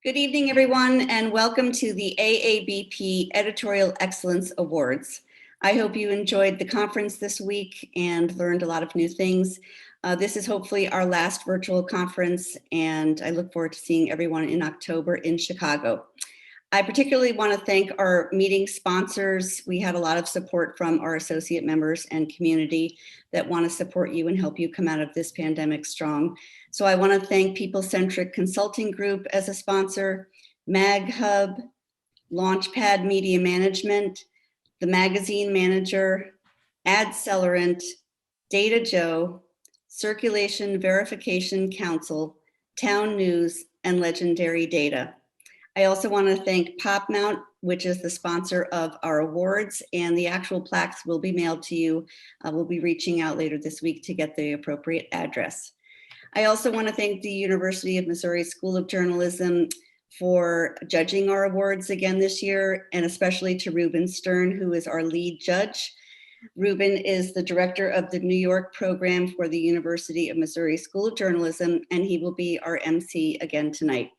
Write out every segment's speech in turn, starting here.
Good evening, everyone, and welcome to the AABP Editorial Excellence Awards. I hope you enjoyed the conference this week and learned a lot of new things. This is hopefully our last virtual conference, and I look forward to seeing everyone in October in Chicago. I particularly want to thank our meeting sponsors. We had a lot of support from our associate members and community that want to support you and help you come out of this pandemic strong. So I want to thank People Centric Consulting Group as a sponsor, MagHub, Launchpad Media Management, the Magazine Manager, AdCellerant, Data Joe, Circulation Verification Council, Town News, and Legendary Data. I also want to thank PopMount, which is the sponsor of our awards, and the actual plaques will be mailed to you. We'll be reaching out later this week to get the appropriate address. I also want to thank the University of Missouri School of Journalism for judging our awards again this year, and especially to Ruben Stern, who is our lead judge. Ruben is the director of the New York program for the University of Missouri School of Journalism, and he will be our MC again tonight.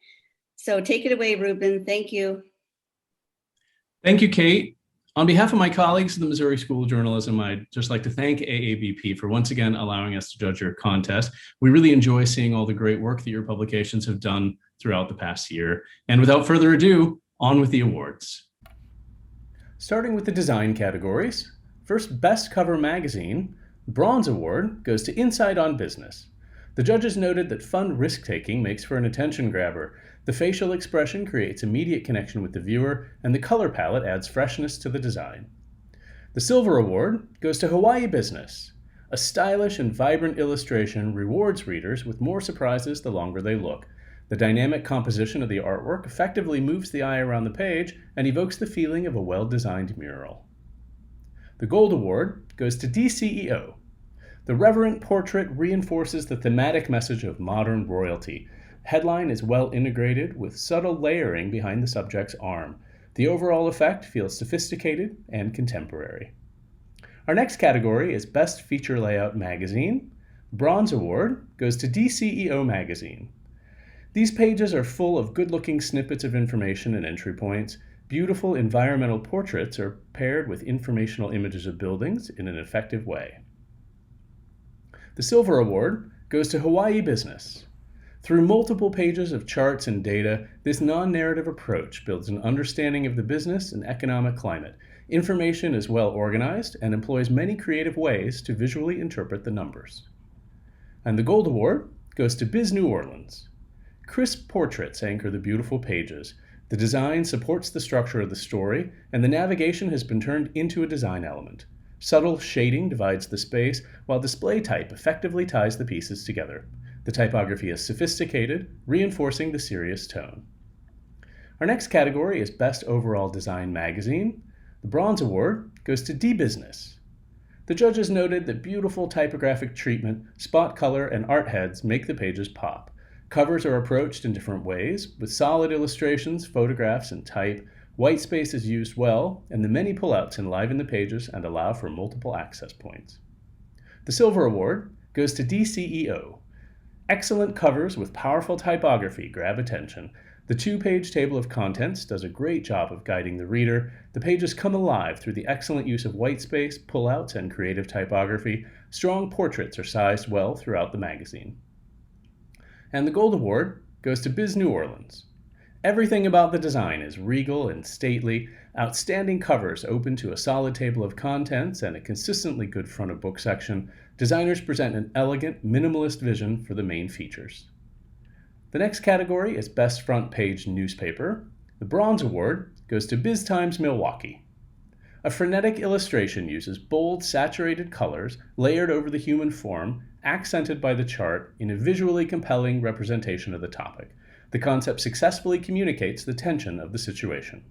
So take it away, Ruben. Thank you. Thank you, Kate. On behalf of my colleagues in the Missouri School of Journalism, I'd just like to thank AABP for once again allowing us to judge your contest. We really enjoy seeing all the great work that your publications have done throughout the past year. And without further ado, on with the awards. Starting with the design categories, first, Best Cover Magazine, the Bronze Award goes to Inside on Business. The judges noted that fun risk-taking makes for an attention grabber. The facial expression creates immediate connection with the viewer, and the color palette adds freshness to the design. The Silver Award goes to Hawaii Business. A stylish and vibrant illustration rewards readers with more surprises the longer they look. The dynamic composition of the artwork effectively moves the eye around the page and evokes the feeling of a well-designed mural. The Gold Award goes to DCEO. The reverent portrait reinforces the thematic message of modern royalty. Headline is well integrated with subtle layering behind the subject's arm. The overall effect feels sophisticated and contemporary. Our next category is Best Feature Layout Magazine. Bronze Award goes to DCEO Magazine. These pages are full of good-looking snippets of information and entry points. Beautiful environmental portraits are paired with informational images of buildings in an effective way. The Silver Award goes to Hawaii Business. Through multiple pages of charts and data, this non-narrative approach builds an understanding of the business and economic climate. Information is well organized and employs many creative ways to visually interpret the numbers. And the Gold Award goes to Biz New Orleans. Crisp portraits anchor the beautiful pages. The design supports the structure of the story, and the navigation has been turned into a design element. Subtle shading divides the space, while display type effectively ties the pieces together. The typography is sophisticated, reinforcing the serious tone. Our next category is Best Overall Design Magazine. The Bronze Award goes to D-Business. The judges noted that beautiful typographic treatment, spot color, and art heads make the pages pop. Covers are approached in different ways, with solid illustrations, photographs, and type. White space is used well, and the many pullouts enliven the pages and allow for multiple access points. The Silver Award goes to DCEO. Excellent covers with powerful typography grab attention. The two-page table of contents does a great job of guiding the reader. The pages come alive through the excellent use of white space, pullouts, and creative typography. Strong portraits are sized well throughout the magazine. And the Gold Award goes to Biz New Orleans. Everything about the design is regal and stately. Outstanding covers open to a solid table of contents and a consistently good front of book section. Designers present an elegant, minimalist vision for the main features. The next category is Best Front Page Newspaper. The Bronze Award goes to Biz Times Milwaukee. A frenetic illustration uses bold, saturated colors layered over the human form, accented by the chart in a visually compelling representation of the topic. The concept successfully communicates the tension of the situation.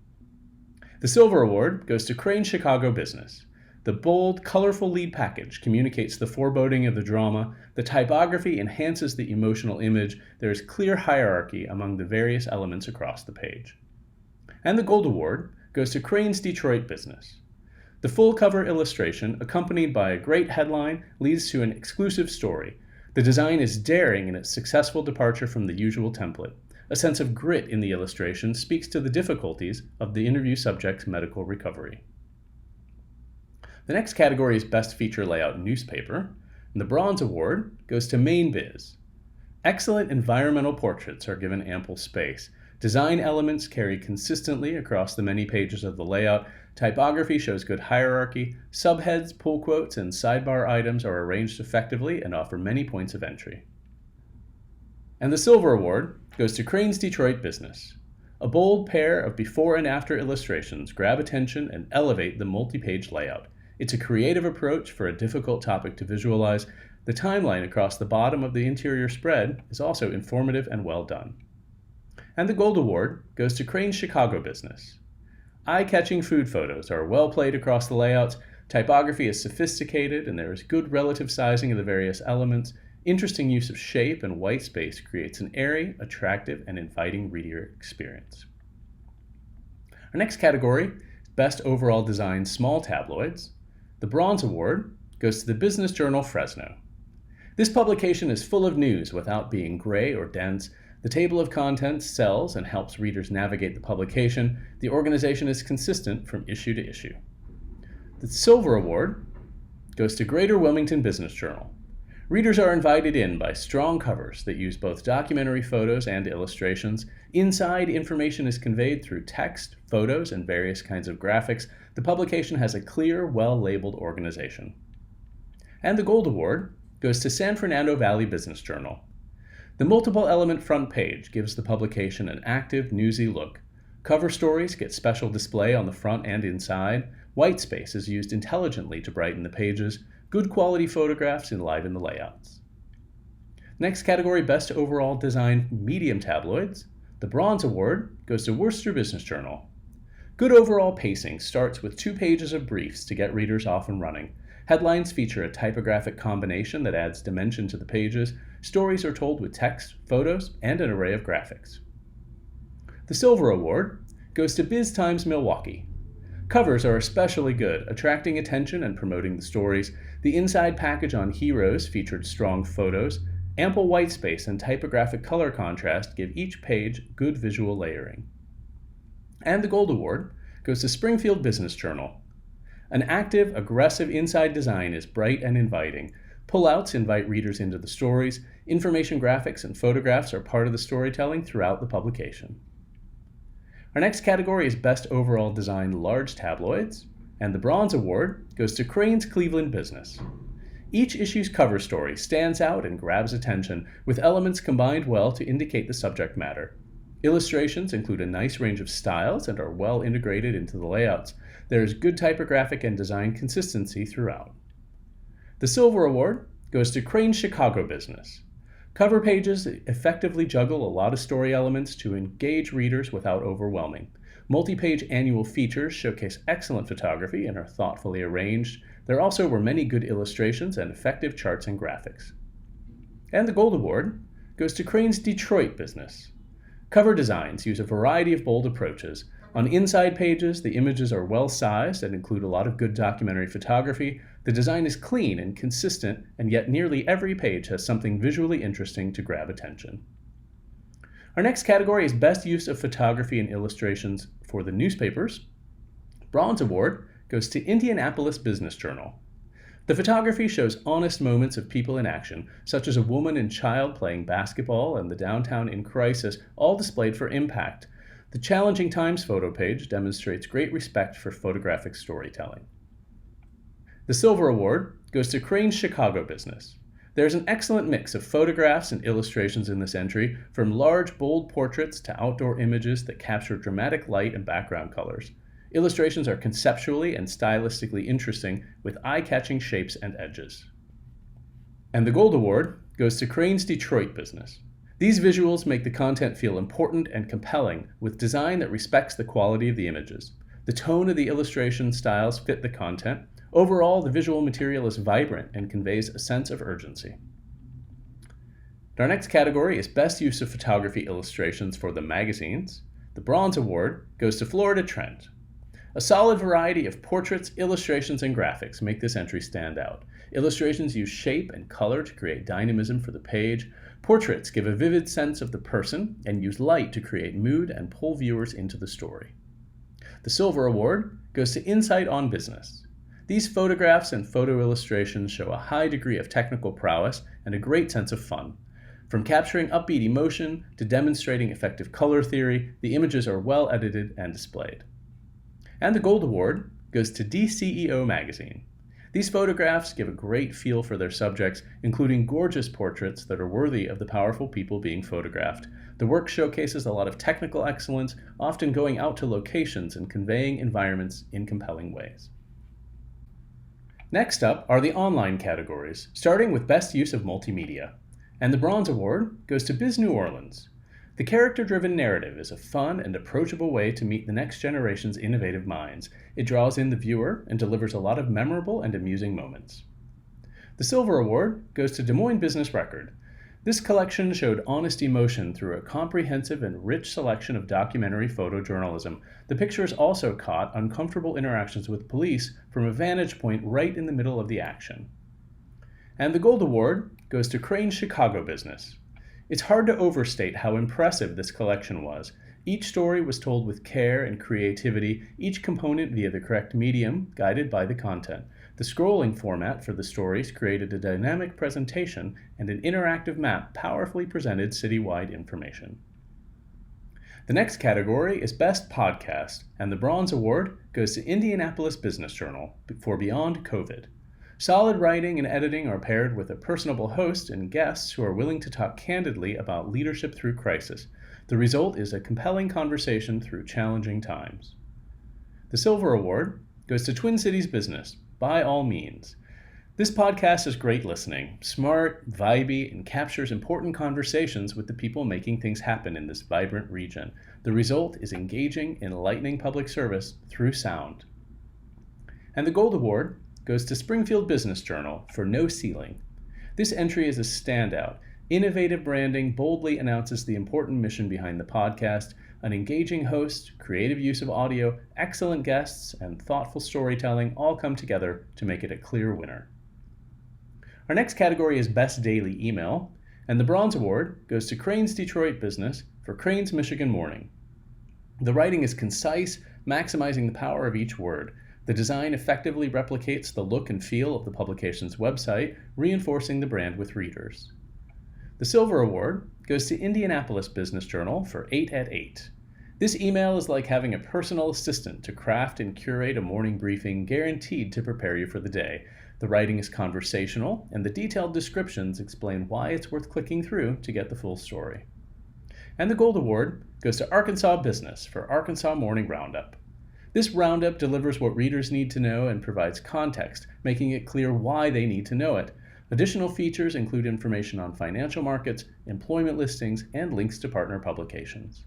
The Silver Award goes to Crane Chicago Business. The bold, colorful lead package communicates the foreboding of the drama. The typography enhances the emotional image. There is clear hierarchy among the various elements across the page. And the Gold Award goes to Crane's Detroit Business. The full cover illustration, accompanied by a great headline, leads to an exclusive story. The design is daring in its successful departure from the usual template. A sense of grit in the illustration speaks to the difficulties of the interview subject's medical recovery. The next category is Best Feature Layout Newspaper, and the Bronze Award goes to Main Biz. Excellent environmental portraits are given ample space. Design elements carry consistently across the many pages of the layout. Typography shows good hierarchy. Subheads, pull quotes, and sidebar items are arranged effectively and offer many points of entry. And the Silver Award goes to Crane's Detroit Business. A bold pair of before and after illustrations grab attention and elevate the multi-page layout. It's a creative approach for a difficult topic to visualize. The timeline across the bottom of the interior spread is also informative and well done. And the Gold Award goes to Crane's Chicago Business. Eye-catching food photos are well played across the layouts. Typography is sophisticated and there is good relative sizing of the various elements. Interesting use of shape and white space creates an airy, attractive, and inviting reader experience. Our next category is Best Overall Design Small Tabloids. The Bronze Award goes to the business journal Fresno. This publication is full of news without being gray or dense. The table of contents sells and helps readers navigate the publication. The organization is consistent from issue to issue. The Silver Award goes to Greater Wilmington Business Journal. Readers are invited in by strong covers that use both documentary photos and illustrations. Inside, information is conveyed through text, photos, and various kinds of graphics. The publication has a clear, well-labeled organization. And the Gold Award goes to San Fernando Valley Business Journal. The multiple element front page gives the publication an active, newsy look. Cover stories get special display on the front and inside. White space is used intelligently to brighten the pages. Good quality photographs enliven the layouts. Next category, Best Overall Design Medium Tabloids. The Bronze Award goes to Worcester Business Journal. Good overall pacing starts with 2 pages of briefs to get readers off and running. Headlines feature a typographic combination that adds dimension to the pages. Stories are told with text, photos, and an array of graphics. The Silver Award goes to Biz Times Milwaukee. Covers are especially good, attracting attention and promoting the stories. The inside package on Heroes featured strong photos. Ample white space and typographic color contrast give each page good visual layering. And the Gold Award goes to Springfield Business Journal. An active, aggressive inside design is bright and inviting. Pullouts invite readers into the stories. Information graphics and photographs are part of the storytelling throughout the publication. Our next category is Best Overall Design Large Tabloids, and the Bronze Award goes to Crane's Cleveland Business. Each issue's cover story stands out and grabs attention, with elements combined well to indicate the subject matter. Illustrations include a nice range of styles and are well integrated into the layouts. There is good typographic and design consistency throughout. The Silver Award goes to Crane's Chicago Business. Cover pages effectively juggle a lot of story elements to engage readers without overwhelming. Multi-page annual features showcase excellent photography and are thoughtfully arranged. There also were many good illustrations and effective charts and graphics. And the Gold Award goes to Crane's Detroit Business. Cover designs use a variety of bold approaches. On inside pages, the images are well-sized and include a lot of good documentary photography. The design is clean and consistent, and yet nearly every page has something visually interesting to grab attention. Our next category is Best Use of Photography and Illustrations for the Newspapers. Bronze Award goes to Indianapolis Business Journal. The photography shows honest moments of people in action, such as a woman and child playing basketball and the downtown in crisis, all displayed for impact. The Challenging Times photo page demonstrates great respect for photographic storytelling. The Silver Award goes to Crane's Chicago Business. There's an excellent mix of photographs and illustrations in this entry, from large, bold portraits to outdoor images that capture dramatic light and background colors. Illustrations are conceptually and stylistically interesting, with eye-catching shapes and edges. And the Gold Award goes to Crane's Detroit Business. These visuals make the content feel important and compelling, with design that respects the quality of the images. The tone of the illustration styles fit the content. Overall, the visual material is vibrant and conveys a sense of urgency. Our next category is Best Use of Photography Illustrations for the Magazines. The Bronze Award goes to Florida Trend. A solid variety of portraits, illustrations, and graphics make this entry stand out. Illustrations use shape and color to create dynamism for the page. Portraits give a vivid sense of the person and use light to create mood and pull viewers into the story. The Silver Award goes to Insight on Business. These photographs and photo illustrations show a high degree of technical prowess and a great sense of fun. From capturing upbeat emotion to demonstrating effective color theory, the images are well edited and displayed. And the Gold Award goes to DCEO Magazine. These photographs give a great feel for their subjects, including gorgeous portraits that are worthy of the powerful people being photographed. The work showcases a lot of technical excellence, often going out to locations and conveying environments in compelling ways. Next up are the online categories, starting with Best Use of Multimedia. And the Bronze Award goes to Biz New Orleans. The character-driven narrative is a fun and approachable way to meet the next generation's innovative minds. It draws in the viewer and delivers a lot of memorable and amusing moments. The Silver Award goes to Des Moines Business Record. This collection showed honest emotion through a comprehensive and rich selection of documentary photojournalism. The pictures also caught uncomfortable interactions with police from a vantage point right in the middle of the action. And the Gold Award goes to Crane's Chicago Business. It's hard to overstate how impressive this collection was. Each story was told with care and creativity, each component via the correct medium, guided by the content. The scrolling format for the stories created a dynamic presentation, and an interactive map powerfully presented citywide information. The next category is Best Podcast, and the Bronze Award goes to Indianapolis Business Journal for Beyond COVID. Solid writing and editing are paired with a personable host and guests who are willing to talk candidly about leadership through crisis. The result is a compelling conversation through challenging times. The Silver Award goes to Twin Cities Business, By All Means. This podcast is great listening, smart, vibey, and captures important conversations with the people making things happen in this vibrant region. The result is engaging, enlightening public service through sound. And the Gold Award goes to Springfield Business Journal for No Ceiling. This entry is a standout. Innovative branding boldly announces the important mission behind the podcast. An engaging host, creative use of audio, excellent guests, and thoughtful storytelling all come together to make it a clear winner. Our next category is Best Daily Email, and the Bronze Award goes to Crane's Detroit Business for Crane's Michigan Morning. The writing is concise, maximizing the power of each word. The design effectively replicates the look and feel of the publication's website, reinforcing the brand with readers. The Silver Award goes to Indianapolis Business Journal for 8 at 8. This email is like having a personal assistant to craft and curate a morning briefing guaranteed to prepare you for the day. The writing is conversational, and the detailed descriptions explain why it's worth clicking through to get the full story. And the Gold Award goes to Arkansas Business for Arkansas Morning Roundup. This roundup delivers what readers need to know and provides context, making it clear why they need to know it. Additional features include information on financial markets, employment listings, and links to partner publications.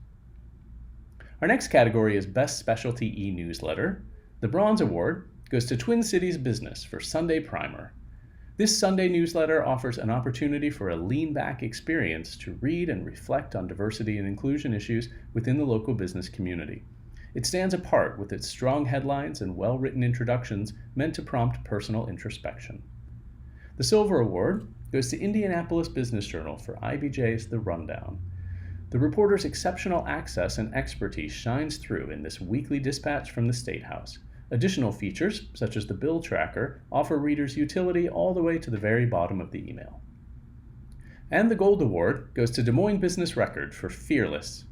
Our next category is Best Specialty E-Newsletter. The Bronze Award goes to Twin Cities Business for Sunday Primer. This Sunday newsletter offers an opportunity for a lean-back experience to read and reflect on diversity and inclusion issues within the local business community. It stands apart with its strong headlines and well-written introductions meant to prompt personal introspection. The Silver Award goes to Indianapolis Business Journal for IBJ's The Rundown. The reporter's exceptional access and expertise shines through in this weekly dispatch from the State House. Additional features, such as the bill tracker, offer readers utility all the way to the very bottom of the email. And the Gold Award goes to Des Moines Business Record for Fearless.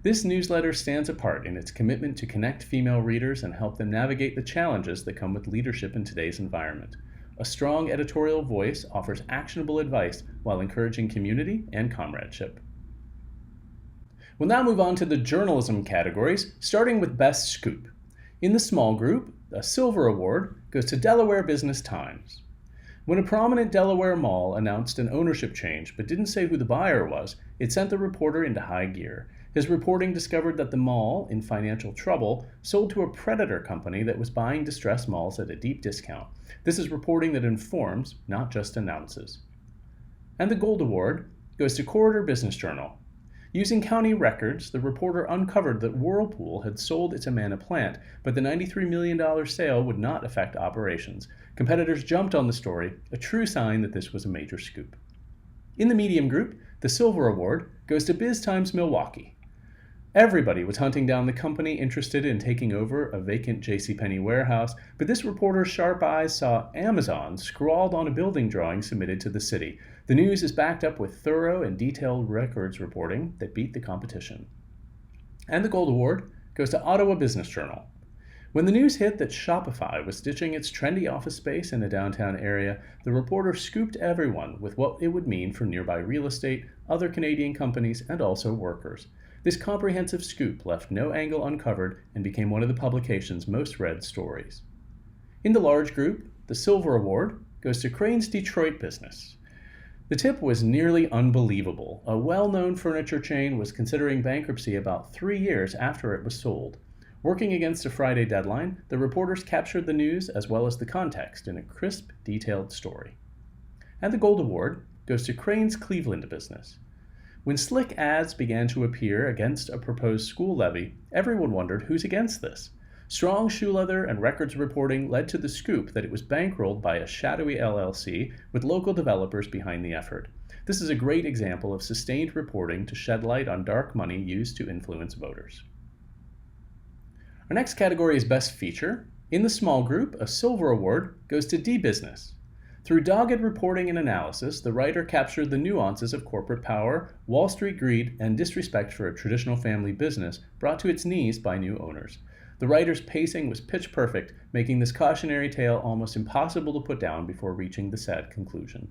This newsletter stands apart in its commitment to connect female readers and help them navigate the challenges that come with leadership in today's environment. A strong editorial voice offers actionable advice while encouraging community and comradeship. We'll now move on to the journalism categories, starting with Best Scoop. In the small group, a Silver Award goes to Delaware Business Times. When a prominent Delaware mall announced an ownership change but didn't say who the buyer was, it sent the reporter into high gear. His reporting discovered that the mall, in financial trouble, sold to a predator company that was buying distressed malls at a deep discount. This is reporting that informs, not just announces. And the Gold Award goes to Corridor Business Journal. Using county records, the reporter uncovered that Whirlpool had sold its Amana plant, but the $93 million sale would not affect operations. Competitors jumped on the story, a true sign that this was a major scoop. In the medium group, the Silver Award goes to Biz Times Milwaukee. Everybody was hunting down the company interested in taking over a vacant JCPenney warehouse, but this reporter's sharp eyes saw Amazon scrawled on a building drawing submitted to the city. The news is backed up with thorough and detailed records reporting that beat the competition. And the Gold Award goes to Ottawa Business Journal. When the news hit that Shopify was ditching its trendy office space in a downtown area, the reporter scooped everyone with what it would mean for nearby real estate, other Canadian companies, and also workers. This comprehensive scoop left no angle uncovered and became one of the publication's most read stories. In the large group, the Silver Award goes to Crane's Detroit business. The tip was nearly unbelievable. A well-known furniture chain was considering bankruptcy about 3 years after it was sold. Working against a Friday deadline, the reporters captured the news as well as the context in a crisp, detailed story. And the Gold Award goes to Crane's Cleveland business. When slick ads began to appear against a proposed school levy, everyone wondered who's against this. Strong shoe leather and records reporting led to the scoop that it was bankrolled by a shadowy LLC with local developers behind the effort. This is a great example of sustained reporting to shed light on dark money used to influence voters. Our next category is Best Feature. In the small group, a Silver Award goes to D-Business. Through dogged reporting and analysis, the writer captured the nuances of corporate power, Wall Street greed, and disrespect for a traditional family business brought to its knees by new owners. The writer's pacing was pitch perfect, making this cautionary tale almost impossible to put down before reaching the sad conclusion.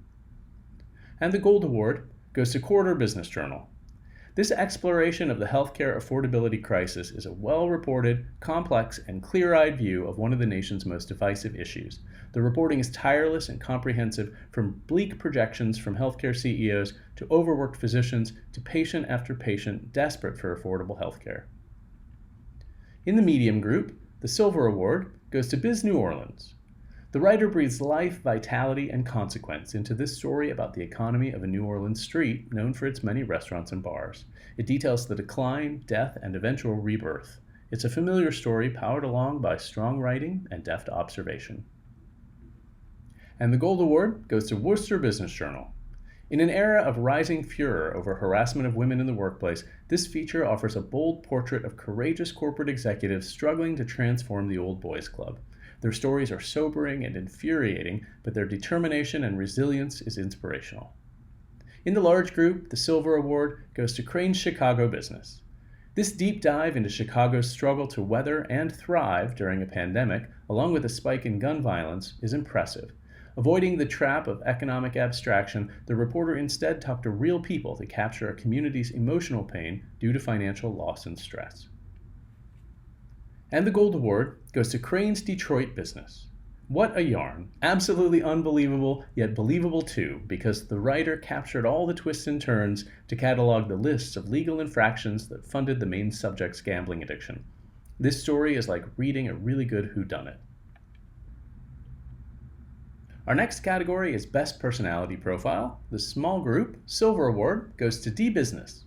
And the Gold Award goes to Quarter Business Journal. This exploration of the healthcare affordability crisis is a well-reported, complex, and clear-eyed view of one of the nation's most divisive issues. The reporting is tireless and comprehensive, from bleak projections from healthcare CEOs to overworked physicians to patient after patient desperate for affordable healthcare. In the medium group, the Silver Award goes to Biz New Orleans. The writer breathes life, vitality, and consequence into this story about the economy of a New Orleans street known for its many restaurants and bars. It details the decline, death, and eventual rebirth. It's a familiar story powered along by strong writing and deft observation. And the Gold Award goes to Worcester Business Journal. In an era of rising furor over harassment of women in the workplace, this feature offers a bold portrait of courageous corporate executives struggling to transform the old boys club. Their stories are sobering and infuriating, but their determination and resilience is inspirational. In the large group, the Silver Award goes to Crane's Chicago business. This deep dive into Chicago's struggle to weather and thrive during a pandemic, along with a spike in gun violence, is impressive. Avoiding the trap of economic abstraction, the reporter instead talked to real people to capture a community's emotional pain due to financial loss and stress. And the Gold Award goes to Crane's Detroit business. What a yarn. Absolutely unbelievable, yet believable too, because the writer captured all the twists and turns to catalog the lists of legal infractions that funded the main subject's gambling addiction. This story is like reading a really good whodunit. Our next category is Best Personality Profile. The small group, Silver Award, goes to D-Business.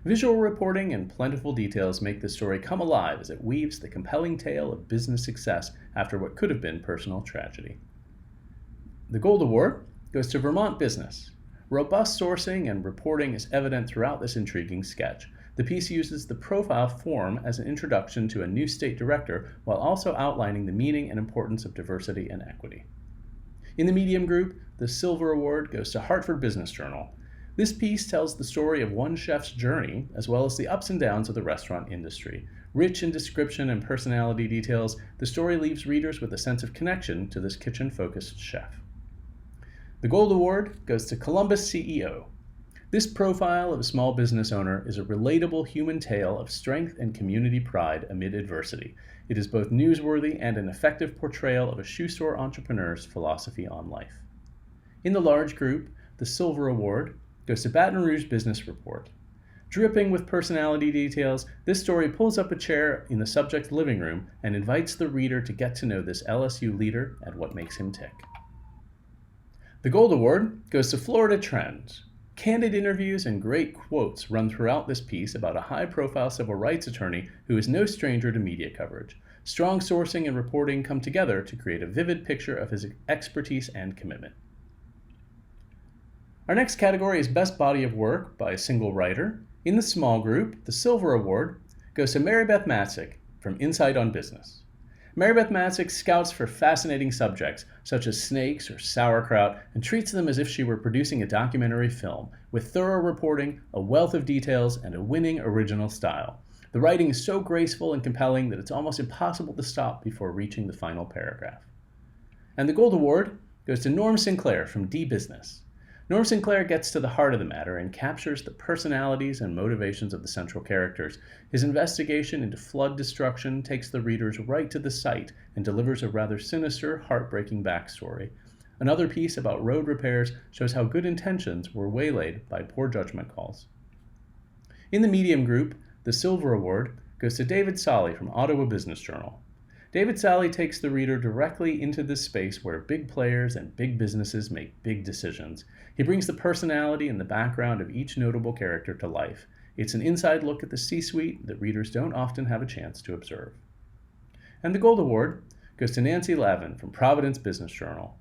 Visual reporting and plentiful details make this story come alive as it weaves the compelling tale of business success after what could have been personal tragedy. The Gold Award goes to Vermont Business. Robust sourcing and reporting is evident throughout this intriguing sketch. The piece uses the profile form as an introduction to a new state director while also outlining the meaning and importance of diversity and equity. In the medium group, the Silver Award goes to Hartford Business Journal. This piece tells the story of one chef's journey, as well as the ups and downs of the restaurant industry. Rich in description and personality details, the story leaves readers with a sense of connection to this kitchen-focused chef. The Gold Award goes to Columbus CEO. This profile of a small business owner is a relatable human tale of strength and community pride amid adversity. It is both newsworthy and an effective portrayal of a shoe store entrepreneur's philosophy on life. In the large group, the Silver Award goes to Baton Rouge Business Report. Dripping with personality details, this story pulls up a chair in the subject's living room and invites the reader to get to know this LSU leader and what makes him tick. The Gold Award goes to Florida Trends. Candid interviews and great quotes run throughout this piece about a high-profile civil rights attorney who is no stranger to media coverage. Strong sourcing and reporting come together to create a vivid picture of his expertise and commitment. Our next category is Best Body of Work by a single writer. In the small group, the Silver Award goes to Mary Beth Matzik from Insight on Business. Mary Beth Matzik scouts for fascinating subjects such as snakes or sauerkraut and treats them as if she were producing a documentary film with thorough reporting, a wealth of details, and a winning original style. The writing is so graceful and compelling that it's almost impossible to stop before reaching the final paragraph. And the Gold Award goes to Norm Sinclair from D Business. Norm Sinclair gets to the heart of the matter and captures the personalities and motivations of the central characters. His investigation into flood destruction takes the readers right to the site and delivers a rather sinister, heartbreaking backstory. Another piece about road repairs shows how good intentions were waylaid by poor judgment calls. In the medium group, the Silver Award goes to David Solly from Ottawa Business Journal. David Solly takes the reader directly into this space where big players and big businesses make big decisions. He brings the personality and the background of each notable character to life. It's an inside look at the C-suite that readers don't often have a chance to observe. And the Gold Award goes to Nancy Lavin from Providence Business Journal.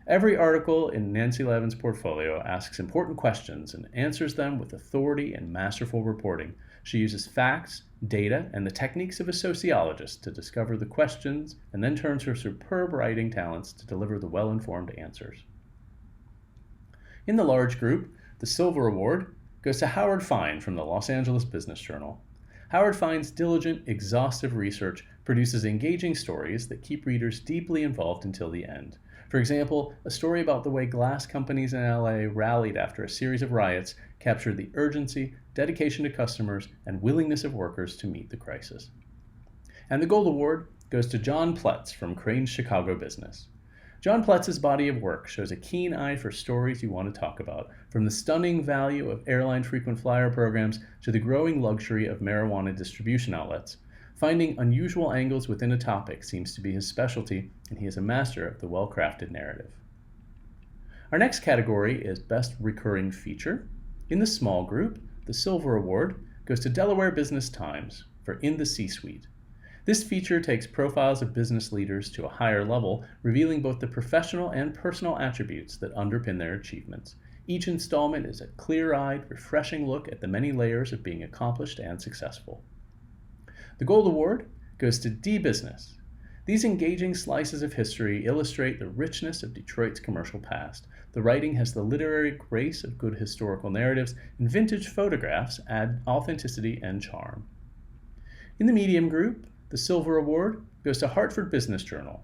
Every article in Nancy Lavin's portfolio asks important questions and answers them with authority and masterful reporting. She uses facts, data, and the techniques of a sociologist to discover the questions and then turns her superb writing talents to deliver the well-informed answers. In the large group, the Silver Award goes to Howard Fine from the Los Angeles Business Journal. Howard Fine's diligent, exhaustive research produces engaging stories that keep readers deeply involved until the end. For example, a story about the way glass companies in LA rallied after a series of riots captured the urgency, dedication to customers, and willingness of workers to meet the crisis. And the Gold Award goes to John Pletz from Crane's Chicago Business. John Pletz's body of work shows a keen eye for stories you want to talk about, from the stunning value of airline frequent flyer programs to the growing luxury of marijuana distribution outlets. Finding unusual angles within a topic seems to be his specialty, and he is a master of the well-crafted narrative. Our next category is Best Recurring Feature. In the small group, the Silver Award goes to Delaware Business Times for In the C-Suite. This feature takes profiles of business leaders to a higher level, revealing both the professional and personal attributes that underpin their achievements. Each installment is a clear-eyed, refreshing look at the many layers of being accomplished and successful. The Gold Award goes to D Business. These engaging slices of history illustrate the richness of Detroit's commercial past. The writing has the literary grace of good historical narratives, and vintage photographs add authenticity and charm. In the medium group, the Silver Award goes to Hartford Business Journal.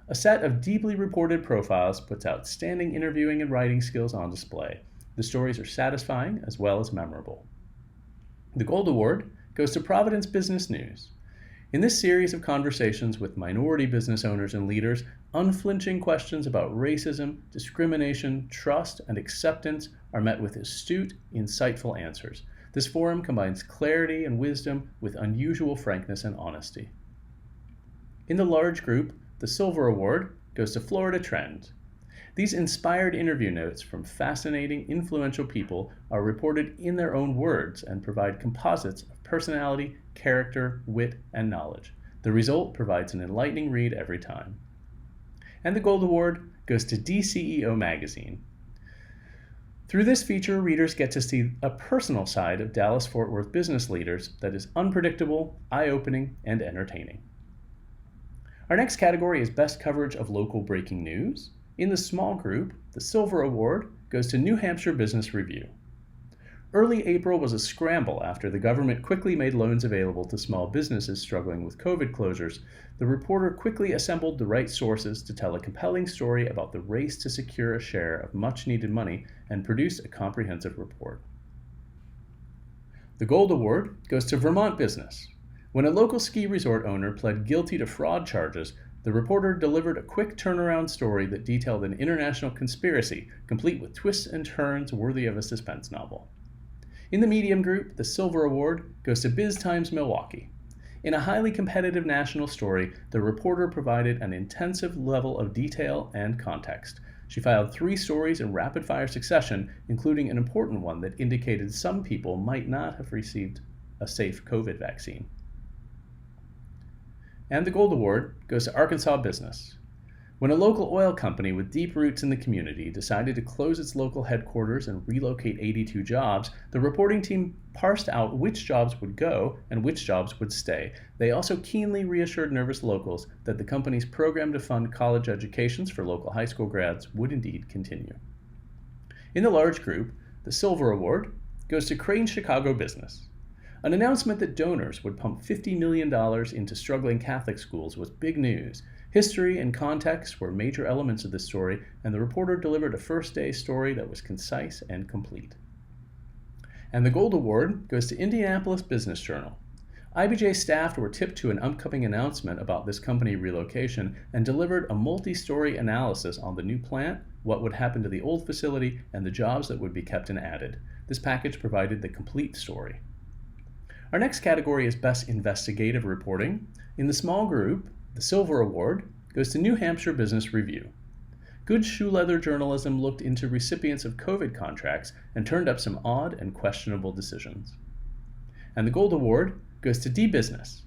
A set of deeply reported profiles puts outstanding interviewing and writing skills on display. The stories are satisfying as well as memorable. The Gold Award goes to Providence Business News. In this series of conversations with minority business owners and leaders, unflinching questions about racism, discrimination, trust, and acceptance are met with astute, insightful answers. This forum combines clarity and wisdom with unusual frankness and honesty. In the large group, the Silver Award goes to Florida Trend. These inspired interview notes from fascinating, influential people are reported in their own words and provide composites of personality, character, wit, and knowledge. The result provides an enlightening read every time. And the Gold Award goes to DCEO Magazine. Through this feature, readers get to see a personal side of Dallas-Fort Worth business leaders that is unpredictable, eye-opening, and entertaining. Our next category is Best Coverage of Local Breaking News. In the small group, the Silver Award goes to New Hampshire Business Review. Early April was a scramble after the government quickly made loans available to small businesses struggling with COVID closures. The reporter quickly assembled the right sources to tell a compelling story about the race to secure a share of much-needed money and produce a comprehensive report. The Gold Award goes to Vermont Business. When a local ski resort owner pled guilty to fraud charges, the reporter delivered a quick turnaround story that detailed an international conspiracy, complete with twists and turns worthy of a suspense novel. In the medium group, the Silver Award goes to Biz Times Milwaukee. In a highly competitive national story, the reporter provided an intensive level of detail and context. She filed 3 stories in rapid-fire succession, including an important one that indicated some people might not have received a safe COVID vaccine. And the Gold Award goes to Arkansas Business. When a local oil company with deep roots in the community decided to close its local headquarters and relocate 82 jobs, the reporting team parsed out which jobs would go and which jobs would stay. They also keenly reassured nervous locals that the company's program to fund college educations for local high school grads would indeed continue. In the large group, the Silver Award goes to Crane Chicago Business. An announcement that donors would pump $50 million into struggling Catholic schools was big news. History and context were major elements of this story, and the reporter delivered a first-day story that was concise and complete. And the Gold Award goes to Indianapolis Business Journal. IBJ staff were tipped to an upcoming announcement about this company relocation and delivered a multi-story analysis on the new plant, what would happen to the old facility, and the jobs that would be kept and added. This package provided the complete story. Our next category is Best Investigative Reporting. In the small group, the Silver Award goes to New Hampshire Business Review. Good shoe leather journalism looked into recipients of COVID contracts and turned up some odd and questionable decisions. And the Gold Award goes to D-Business,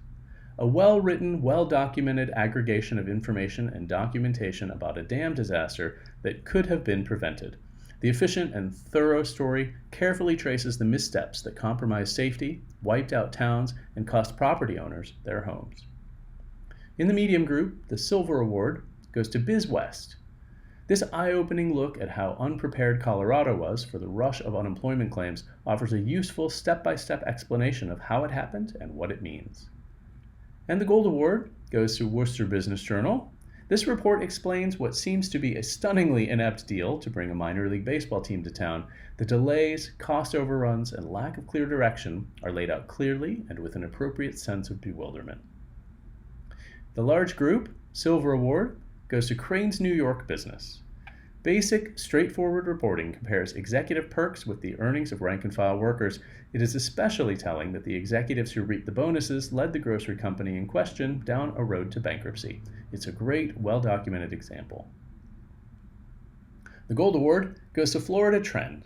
a well-written, well-documented aggregation of information and documentation about a dam disaster that could have been prevented. The efficient and thorough story carefully traces the missteps that compromised safety, wiped out towns, and cost property owners their homes. In the medium group, the Silver Award goes to BizWest. This eye-opening look at how unprepared Colorado was for the rush of unemployment claims offers a useful step-by-step explanation of how it happened and what it means. And the Gold Award goes to Worcester Business Journal. This report explains what seems to be a stunningly inept deal to bring a minor league baseball team to town. The delays, cost overruns, and lack of clear direction are laid out clearly and with an appropriate sense of bewilderment. The large group, Silver Award, goes to Crane's New York Business. Basic, straightforward reporting compares executive perks with the earnings of rank-and-file workers. It is especially telling that the executives who reaped the bonuses led the grocery company in question down a road to bankruptcy. It's a great, well-documented example. The Gold Award goes to Florida Trend.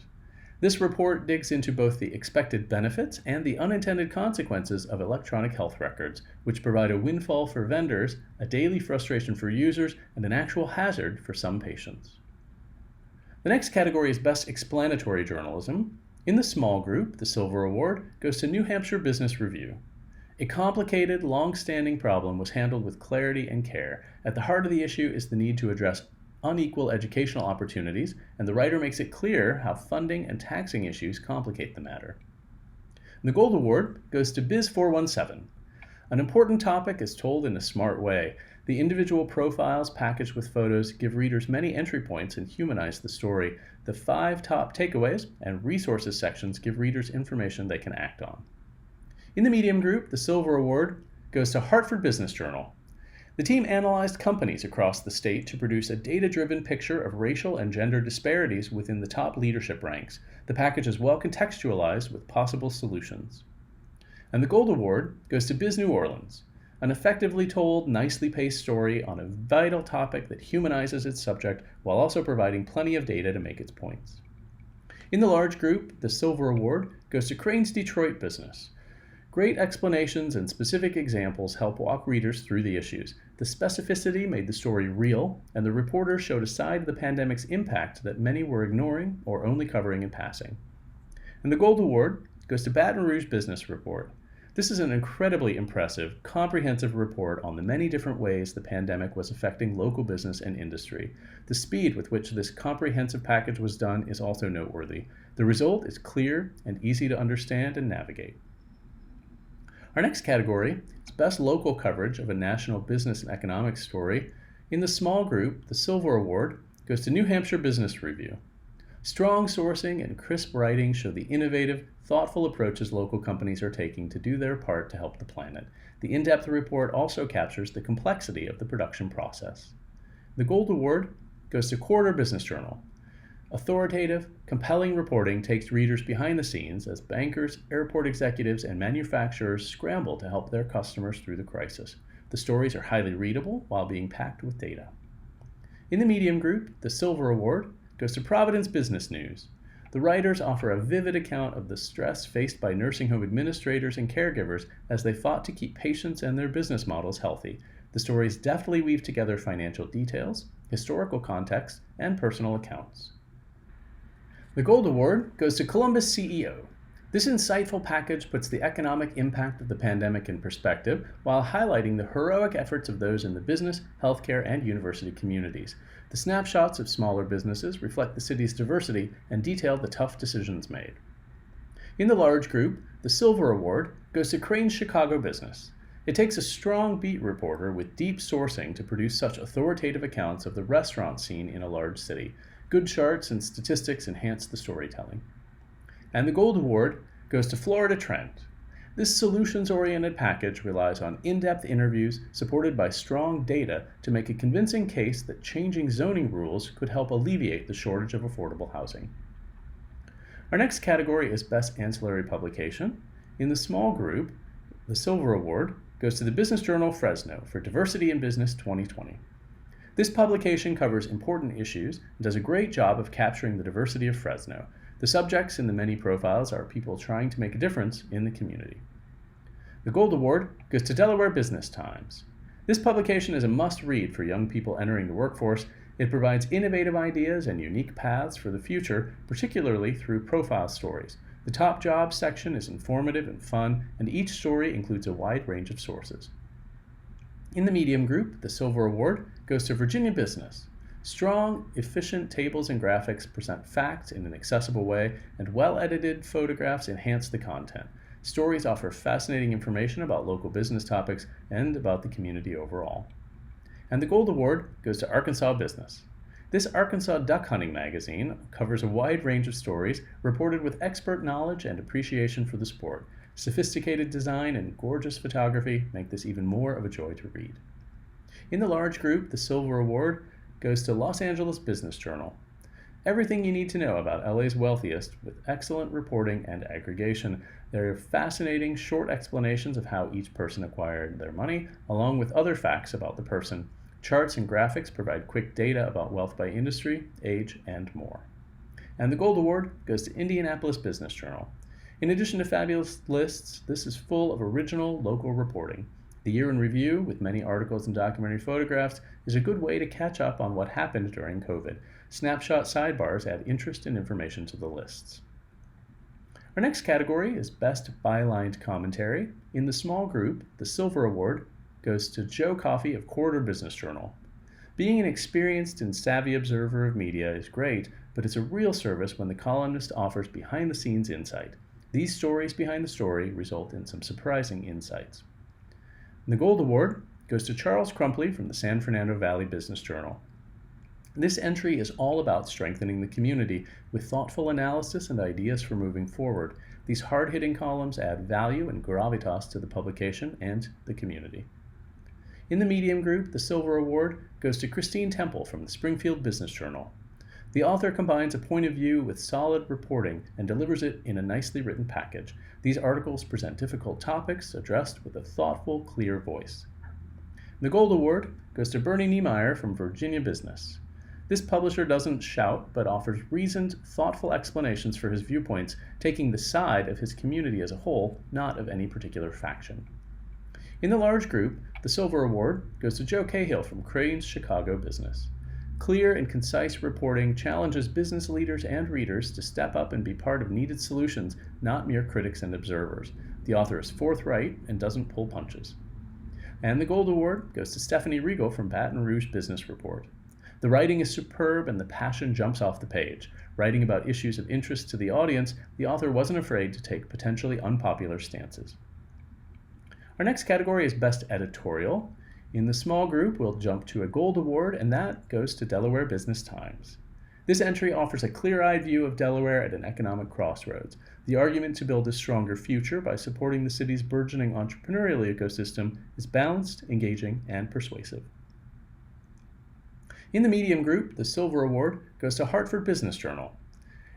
This report digs into both the expected benefits and the unintended consequences of electronic health records, which provide a windfall for vendors, a daily frustration for users, and an actual hazard for some patients. The next category is Best Explanatory Journalism. In the small group, the Silver Award goes to New Hampshire Business Review. A complicated, long-standing problem was handled with clarity and care. At the heart of the issue is the need to address unequal educational opportunities, and the writer makes it clear how funding and taxing issues complicate the matter. And the Gold Award goes to Biz 417. An important topic is told in a smart way. The individual profiles packaged with photos give readers many entry points and humanize the story. The 5 top takeaways and resources sections give readers information they can act on. In the medium group, the Silver Award goes to Hartford Business Journal. The team analyzed companies across the state to produce a data-driven picture of racial and gender disparities within the top leadership ranks. The package is well contextualized with possible solutions. And the Gold Award goes to Biz New Orleans, an effectively told, nicely paced story on a vital topic that humanizes its subject while also providing plenty of data to make its points. In the large group, the Silver Award goes to Crane's Detroit Business. Great explanations and specific examples help walk readers through the issues. The specificity made the story real, and the reporter showed a side of the pandemic's impact that many were ignoring or only covering in passing. And the Gold Award goes to Baton Rouge Business Report. This is an incredibly impressive, comprehensive report on the many different ways the pandemic was affecting local business and industry. The speed with which this comprehensive package was done is also noteworthy. The result is clear and easy to understand and navigate. Our next category is Best Local Coverage of a National Business and Economics Story. In the small group, the Silver Award goes to New Hampshire Business Review. Strong sourcing and crisp writing show the innovative, thoughtful approaches local companies are taking to do their part to help the planet. The in-depth report also captures the complexity of the production process. The Gold Award goes to Quarter Business Journal. Authoritative, compelling reporting takes readers behind the scenes as bankers, airport executives, and manufacturers scramble to help their customers through the crisis. The stories are highly readable while being packed with data. In the medium group, the Silver Award goes to Providence Business News. The writers offer a vivid account of the stress faced by nursing home administrators and caregivers as they fought to keep patients and their business models healthy. The stories deftly weave together financial details, historical context, and personal accounts. The Gold Award goes to Columbus CEO. This insightful package puts the economic impact of the pandemic in perspective while highlighting the heroic efforts of those in the business, healthcare, and university communities. The snapshots of smaller businesses reflect the city's diversity and detail the tough decisions made. In the large group, the Silver Award goes to Crane's Chicago Business. It takes a strong beat reporter with deep sourcing to produce such authoritative accounts of the restaurant scene in a large city. Good charts and statistics enhance the storytelling. And the Gold Award goes to Florida Trend. This solutions-oriented package relies on in-depth interviews supported by strong data to make a convincing case that changing zoning rules could help alleviate the shortage of affordable housing. Our next category is Best Ancillary Publication. In the small group, the Silver Award goes to the Business Journal Fresno for Diversity in Business 2020. This publication covers important issues and does a great job of capturing the diversity of Fresno. The subjects in the many profiles are people trying to make a difference in the community. The Gold Award goes to Delaware Business Times. This publication is a must-read for young people entering the workforce. It provides innovative ideas and unique paths for the future, particularly through profile stories. The top jobs section is informative and fun, and each story includes a wide range of sources. In the medium group, the Silver Award goes to Virginia Business. Strong, efficient tables and graphics present facts in an accessible way, and well-edited photographs enhance the content. Stories offer fascinating information about local business topics and about the community overall. And the Gold Award goes to Arkansas Business. This Arkansas duck hunting magazine covers a wide range of stories reported with expert knowledge and appreciation for the sport. Sophisticated design and gorgeous photography make this even more of a joy to read. In the large group, the Silver Award goes to Los Angeles Business Journal. Everything you need to know about LA's wealthiest with excellent reporting and aggregation. There are fascinating short explanations of how each person acquired their money, along with other facts about the person. Charts and graphics provide quick data about wealth by industry, age, and more. And the Gold Award goes to Indianapolis Business Journal. In addition to fabulous lists, this is full of original local reporting. The year in review, with many articles and documentary photographs, is a good way to catch up on what happened during COVID. Snapshot sidebars add interest and information to the lists. Our next category is Best Bylined Commentary. In the small group, the Silver Award goes to Joe Coffey of Corridor Business Journal. Being an experienced and savvy observer of media is great, but it's a real service when the columnist offers behind-the-scenes insight. These stories behind the story result in some surprising insights. And the Gold Award goes to Charles Crumpley from the San Fernando Valley Business Journal. This entry is all about strengthening the community with thoughtful analysis and ideas for moving forward. These hard-hitting columns add value and gravitas to the publication and the community. In the medium group, the Silver Award goes to Christine Temple from the Springfield Business Journal. The author combines a point of view with solid reporting and delivers it in a nicely written package. These articles present difficult topics addressed with a thoughtful, clear voice. The Gold Award goes to Bernie Niemeyer from Virginia Business. This publisher doesn't shout, but offers reasoned, thoughtful explanations for his viewpoints, taking the side of his community as a whole, not of any particular faction. In the large group, the Silver Award goes to Joe Cahill from Crane's Chicago Business. Clear and concise reporting challenges business leaders and readers to step up and be part of needed solutions, not mere critics and observers. The author is forthright and doesn't pull punches. And the Gold Award goes to Stephanie Regal from Baton Rouge Business Report. The writing is superb and the passion jumps off the page. Writing about issues of interest to the audience, the author wasn't afraid to take potentially unpopular stances. Our next category is Best Editorial. In the small group, we'll jump to a Gold Award, and that goes to Delaware Business Times. This entry offers a clear-eyed view of Delaware at an economic crossroads. The argument to build a stronger future by supporting the city's burgeoning entrepreneurial ecosystem is balanced, engaging, and persuasive. In the medium group, the Silver Award goes to Hartford Business Journal.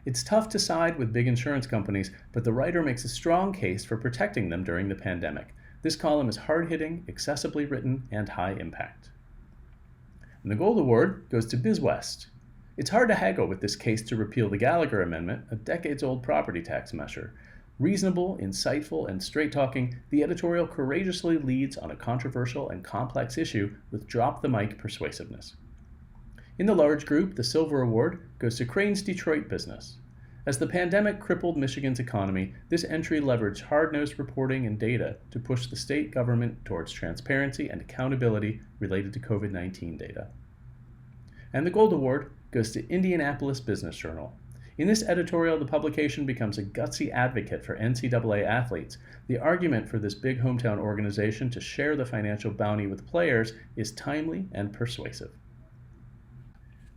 It's tough to side with big insurance companies, but the writer makes a strong case for protecting them during the pandemic. This column is hard-hitting, accessibly written, and high impact. And the Gold Award goes to BizWest. It's hard to haggle with this case to repeal the Gallagher Amendment, a decades-old property tax measure. Reasonable, insightful, and straight-talking, the editorial courageously leads on a controversial and complex issue with drop-the-mic persuasiveness. In the large group, the Silver Award goes to Crane's Detroit Business. As the pandemic crippled Michigan's economy, this entry leveraged hard-nosed reporting and data to push the state government towards transparency and accountability related to COVID-19 data. And the Gold Award goes to Indianapolis Business Journal. In this editorial, the publication becomes a gutsy advocate for NCAA athletes. The argument for this big hometown organization to share the financial bounty with players is timely and persuasive.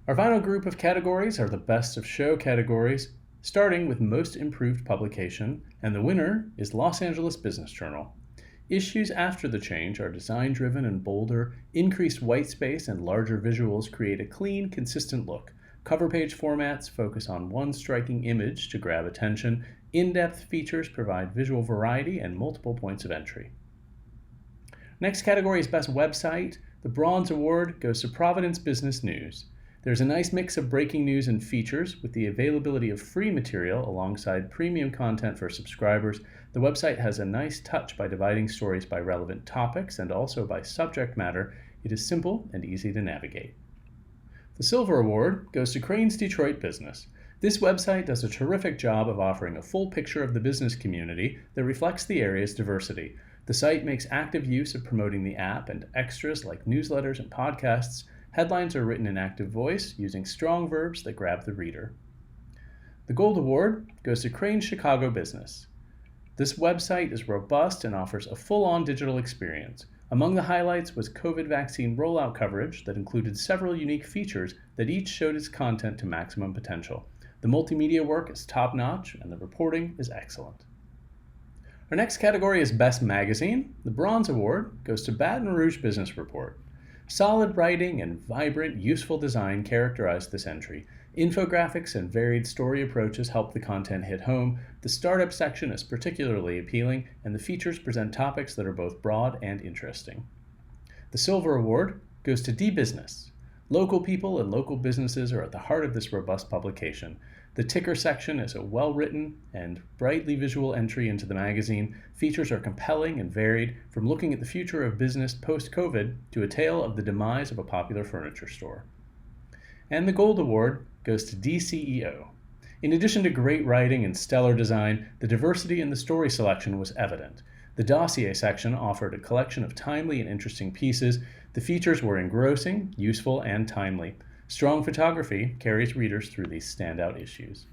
Our final group of categories are the Best of Show categories, starting with Most Improved Publication, and the winner is Los Angeles Business Journal. Issues after the change are design-driven and bolder. Increased white space and larger visuals create a clean, consistent look. Cover page formats focus on one striking image to grab attention. In-depth features provide visual variety and multiple points of entry. Next category is Best Website. The Bronze Award goes to Providence Business News. There's a nice mix of breaking news and features with the availability of free material alongside premium content for subscribers. The website has a nice touch by dividing stories by relevant topics and also by subject matter. It is simple and easy to navigate. The Silver Award goes to Crane's Detroit Business. This website does a terrific job of offering a full picture of the business community that reflects the area's diversity. The site makes active use of promoting the app and extras like newsletters and podcasts. Headlines are written in active voice using strong verbs that grab the reader. The Gold Award goes to Crane's Chicago Business. This website is robust and offers a full-on digital experience. Among the highlights was COVID vaccine rollout coverage that included several unique features that each showed its content to maximum potential. The multimedia work is top-notch and the reporting is excellent. Our next category is Best Magazine. The Bronze Award goes to Baton Rouge Business Report. Solid writing and vibrant, useful design characterize this entry. Infographics and varied story approaches help the content hit home. The startup section is particularly appealing, and the features present topics that are both broad and interesting. The Silver Award goes to D-Business. Local people and local businesses are at the heart of this robust publication. The ticker section is a well-written and brightly visual entry into the magazine. Features are compelling and varied, from looking at the future of business post-COVID to a tale of the demise of a popular furniture store. And the Gold Award goes to DCEO. In addition to great writing and stellar design, the diversity in the story selection was evident. The dossier section offered a collection of timely and interesting pieces. The features were engrossing, useful, and timely. Strong photography carries readers through these standout issues.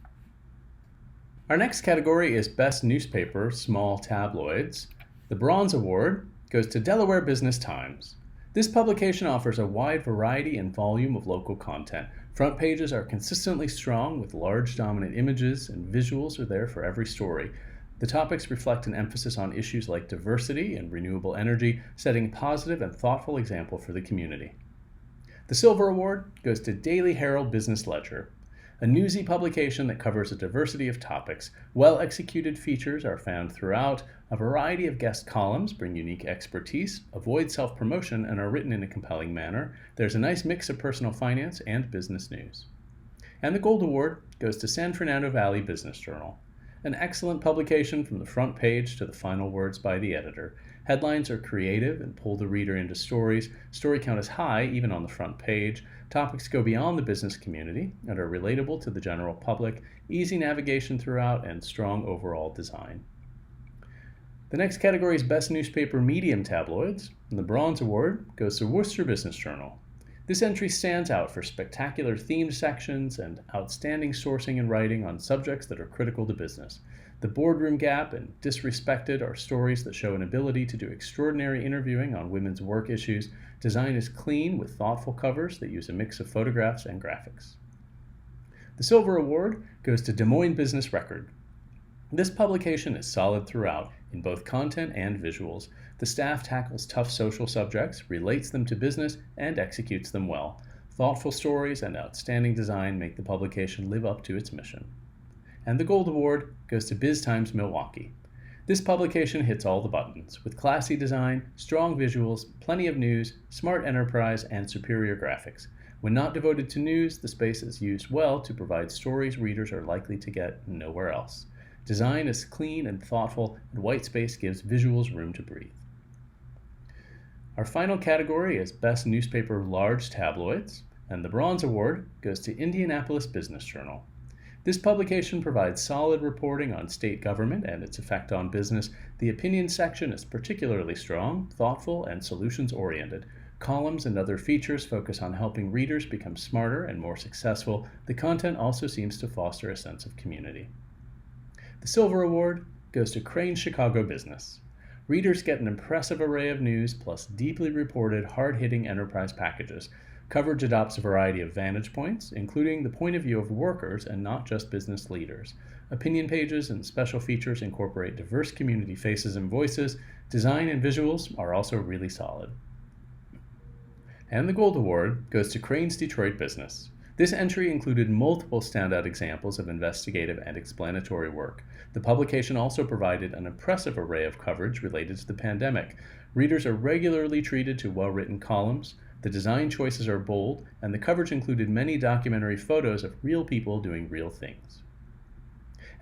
Our next category is Best Newspaper, Small Tabloids. The Bronze Award goes to Delaware Business Times. This publication offers a wide variety and volume of local content. Front pages are consistently strong with large dominant images, and visuals are there for every story. The topics reflect an emphasis on issues like diversity and renewable energy, setting a positive and thoughtful example for the community. The Silver Award goes to Daily Herald Business Ledger, a newsy publication that covers a diversity of topics. Well-executed features are found throughout. A variety of guest columns bring unique expertise, avoid self-promotion, and are written in a compelling manner. There's a nice mix of personal finance and business news. And the Gold Award goes to San Fernando Valley Business Journal, an excellent publication from the front page to the final words by the editor. Headlines are creative and pull the reader into stories. Story count is high, even on the front page. Topics go beyond the business community and are relatable to the general public. Easy navigation throughout and strong overall design. The next category is Best Newspaper Medium Tabloids, and the Bronze Award goes to Worcester Business Journal. This entry stands out for spectacular themed sections and outstanding sourcing and writing on subjects that are critical to business. The Boardroom Gap and Disrespected are stories that show an ability to do extraordinary interviewing on women's work issues. Design is clean with thoughtful covers that use a mix of photographs and graphics. The Silver Award goes to Des Moines Business Record. This publication is solid throughout in both content and visuals. The staff tackles tough social subjects, relates them to business, and executes them well. Thoughtful stories and outstanding design make the publication live up to its mission. And the Gold Award goes to BizTimes Milwaukee. This publication hits all the buttons, with classy design, strong visuals, plenty of news, smart enterprise, and superior graphics. When not devoted to news, the space is used well to provide stories readers are likely to get nowhere else. Design is clean and thoughtful, and white space gives visuals room to breathe. Our final category is Best Newspaper Large Tabloids, and the Bronze Award goes to Indianapolis Business Journal. This publication provides solid reporting on state government and its effect on business. The opinion section is particularly strong, thoughtful, and solutions-oriented. Columns and other features focus on helping readers become smarter and more successful. The content also seems to foster a sense of community. The Silver Award goes to Crain's Chicago Business. Readers get an impressive array of news plus deeply reported, hard-hitting enterprise packages. Coverage adopts a variety of vantage points, including the point of view of workers and not just business leaders. Opinion pages and special features incorporate diverse community faces and voices. Design and visuals are also really solid. And the Gold Award goes to Crain's Detroit Business. This entry included multiple standout examples of investigative and explanatory work. The publication also provided an impressive array of coverage related to the pandemic. Readers are regularly treated to well-written columns, the design choices are bold, and the coverage included many documentary photos of real people doing real things.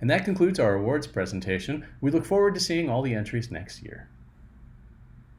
And that concludes our awards presentation. We look forward to seeing all the entries next year.